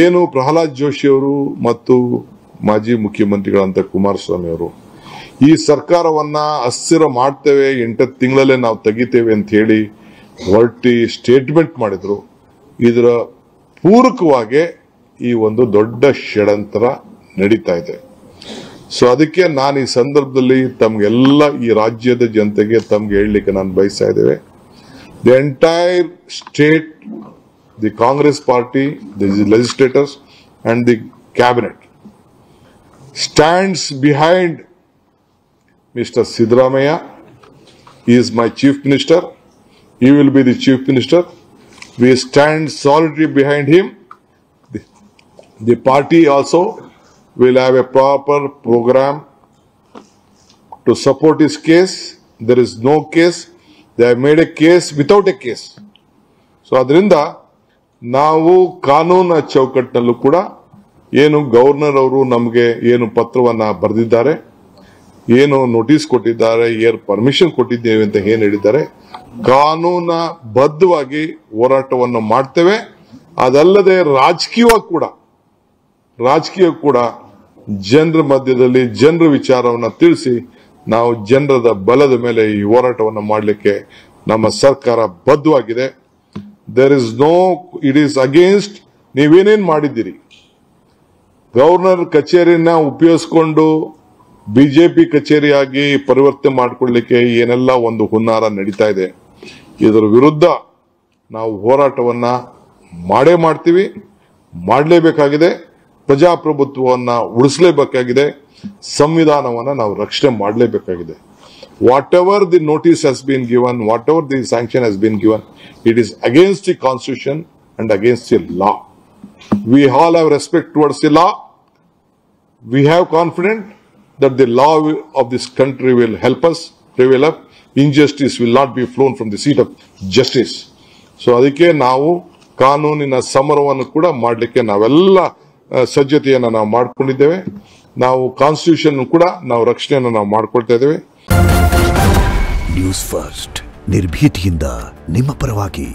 ಏನು ಪ್ರಹ್ಲಾದ್ ಜೋಶಿ ಅವರು ಮತ್ತು ಮಾಜಿ ಮುಖ್ಯಮಂತ್ರಿಗಳಂತ ಕುಮಾರಸ್ವಾಮಿ ಅವರು ಈ ಸರ್ಕಾರವನ್ನ ಅಸ್ಥಿರ ಮಾಡ್ತೇವೆ 8 ತಿಂಗಳಲ್ಲೇ ನಾವು ತೆಗಿತೇವೆ ಅಂತ ಹೇಳಿ ಹೊರಟಿ ಸ್ಟೇಟ್ಮೆಂಟ್ ಮಾಡಿದ್ರು. ಇದರ ಪೂರಕವಾಗಿ ಈ ಒಂದು ದೊಡ್ಡ ಷಡ್ಯಂತ್ರ ನಡೀತಾ ಇದೆ. ಸೊ ಅದಕ್ಕೆ ನಾನು ಈ ಸಂದರ್ಭದಲ್ಲಿ ತಮಗೆಲ್ಲ ಈ ರಾಜ್ಯದ ಜನತೆಗೆ ತಮ್ಗೆ ಹೇಳಲಿಕ್ಕೆ ನಾನು ಬಯಸ್ತಾ ಇದ್ದೇವೆ. The entire state, the Congress party, the legislators and the cabinet stands behind Mr. Siddaramaiah. He is my chief minister. He will be the chief minister. We stand solidly behind him. The party also will have a proper program to support his case. There is no case. They have made a case without a case. So ಅದರಿಂದ ನಾವು ಕಾನೂನು ಚೌಕಟ್ಟಿನಲ್ಲೂ ಕೂಡ ಏನು governor ಅವರು ನಮಗೆ ಏನು ಪತ್ರವನ್ನ ಬರೆದಿದ್ದಾರೆ, ಏನು ನೋಟಿಸ್ ಕೊಟ್ಟಿದ್ದಾರೆ, ಏನು ಪರ್ಮಿಷನ್ ಕೊಟ್ಟಿದ್ದೇವೆ ಅಂತ ಏನು ಹೇಳಿದ್ದಾರೆ, ಕಾನೂನ ಬದ್ಧವಾಗಿ ಹೋರಾಟವನ್ನು ಮಾಡ್ತೇವೆ. ಅದಲ್ಲದೆ ರಾಜಕೀಯವಾಗಿ ಕೂಡ ಜನರ ಮಧ್ಯದಲ್ಲಿ ಜನರ ವಿಚಾರವನ್ನ ತಿಳಿಸಿ ನಾವು ಜನರದ ಬಲದ ಮೇಲೆ ಈ ಹೋರಾಟವನ್ನು ಮಾಡಲಿಕ್ಕೆ ನಮ್ಮ ಸರ್ಕಾರ ಬದ್ಧವಾಗಿದೆ. ಇಟ್ ಈಸ್ ಅಗೇನ್ಸ್ಟ್ ನೀವೇನೇನ್ ಮಾಡಿದ್ದೀರಿ. ಗವರ್ನರ್ ಕಚೇರಿನ ಉಪಯೋಗಿಸಿಕೊಂಡು ಬಿಜೆಪಿ ಕಚೇರಿಯಾಗಿ ಪರಿವರ್ತನೆ ಮಾಡಿಕೊಳ್ಳಲಿಕ್ಕೆ ಏನೆಲ್ಲ ಒಂದು ಹುನ್ನಾರ ನಡೀತಾ ಇದೆ. ಇದರ ವಿರುದ್ಧ ನಾವು ಹೋರಾಟವನ್ನ ಮಾಡ್ತೀವಿ, ಮಾಡಲೇಬೇಕಾಗಿದೆ. ಪ್ರಜಾಪ್ರಭುತ್ವವನ್ನ ಉಳಿಸಲೇಬೇಕಾಗಿದೆ. ಸಂವಿಧಾನವನ್ನ ನಾವು ರಕ್ಷಣೆ ಮಾಡಲೇಬೇಕಾಗಿದೆ. Whatever the notice has been given, whatever the sanction has been given, it is against the constitution and against the law. We all have respect towards the law. We have confidence that the law of this country will help us prevail up. Injustice will not be flown from the seat of justice. So ಅದಕ್ಕೆ ನಾವು ಕಾನೂನಿನ ಸಮರವನ್ನು ಕೂಡ ಮಾಡಲಿಕ್ಕೆ ನಾವೆಲ್ಲ ಸಜ್ಜತೆಯನ್ನು ನಾವು ಮಾಡಿಕೊಂಡಿದ್ದೇವೆ. ನಾವು constitution ಕೂಡ ನಾವು ರಕ್ಷಣೆಯನ್ನು ನಾವು ಮಾಡಿಕೊಳ್ತಾ ಇದ್ದೇವೆ. ನ್ಯೂಸ್ ಫಸ್ಟ್ ನಿರ್ಭೀತಿಯಿಂದ ನಿಮ್ಮ ಪರವಾಗಿ.